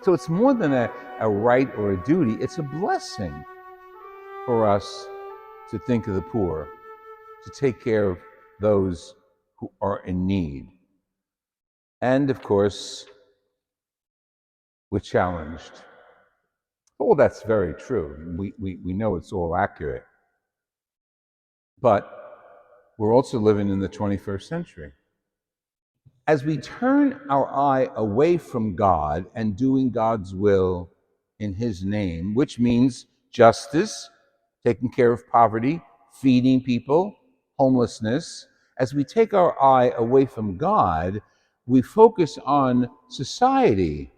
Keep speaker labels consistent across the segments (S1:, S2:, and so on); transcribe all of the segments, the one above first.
S1: So it's more than a right or a duty, it's a blessing for us to think of the poor, to take care of those who are in need. And of course, we're challenged. All that's very true. We know it's all accurate. But we're also living in the 21st century. As we turn our eye away from God and doing God's will in His name, which means justice, taking care of poverty, feeding people, homelessness, as we take our eye away from God, we focus on society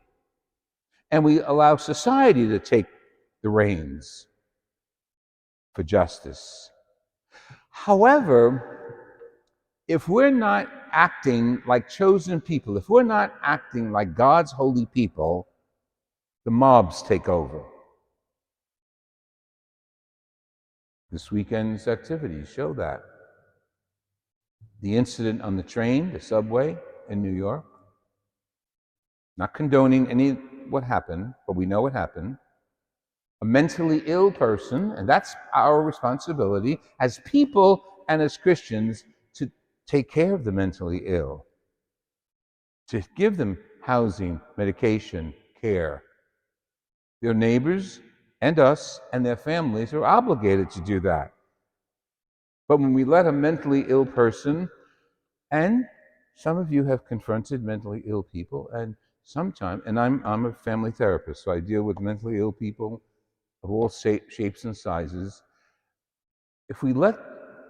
S1: and we allow society to take the reins for justice. However, if we're not acting like chosen people, if we're not acting like God's holy people, the mobs take over. This weekend's activities show that. The incident on the train, the subway in New York, not condoning any what happened, but we know what happened. A mentally ill person, and that's our responsibility as people and as Christians to take care of the mentally ill, to give them housing, medication, care. Their neighbors and us and their families are obligated to do that. But when we let a mentally ill person, and some of you have confronted mentally ill people, and sometimes, and I'm a family therapist, so I deal with mentally ill people of all shapes and sizes. If we let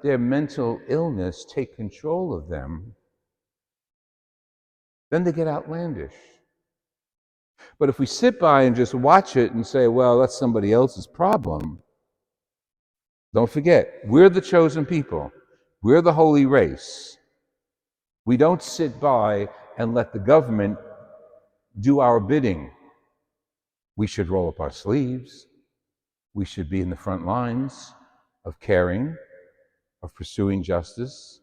S1: their mental illness take control of them, then they get outlandish. But if we sit by and just watch it and say, well, that's somebody else's problem, don't forget, we're the chosen people. We're the holy race. We don't sit by and let the government do our bidding. We should roll up our sleeves. We should be in the front lines of caring, of pursuing justice.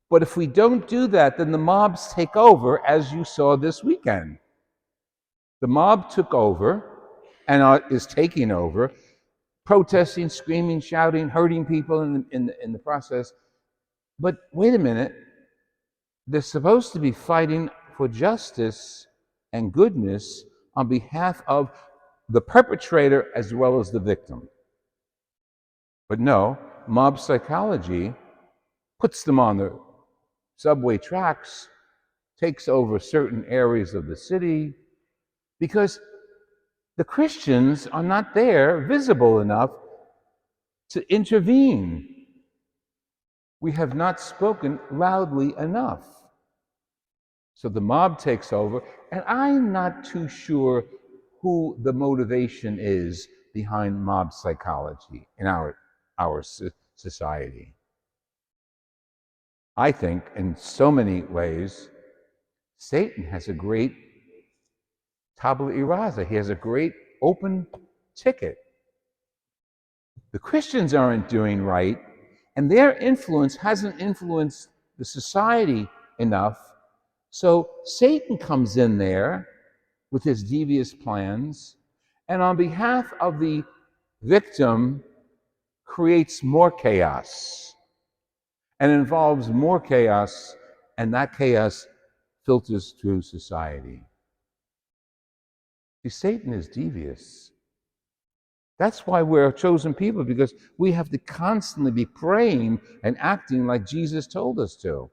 S1: But if we don't do that, then the mobs take over, as you saw this weekend. The mob took over and is taking over, protesting, screaming, shouting, hurting people in the process. But wait a minute, they're supposed to be fighting for justice and goodness on behalf of the perpetrator as well as the victim. But no, mob psychology puts them on the subway tracks, takes over certain areas of the city, because the Christians are not there visible enough to intervene. We have not spoken loudly enough. So the mob takes over, and I'm not too sure who the motivation is behind mob psychology in our society. I think in so many ways, Satan has a great tabula rasa. He has a great open ticket. The Christians aren't doing right, and their influence hasn't influenced the society enough. So Satan comes in there with his devious plans, and on behalf of the victim, creates more chaos and involves more chaos, and that chaos filters through society. See, Satan is devious. That's why we're a chosen people, because we have to constantly be praying and acting like Jesus told us to.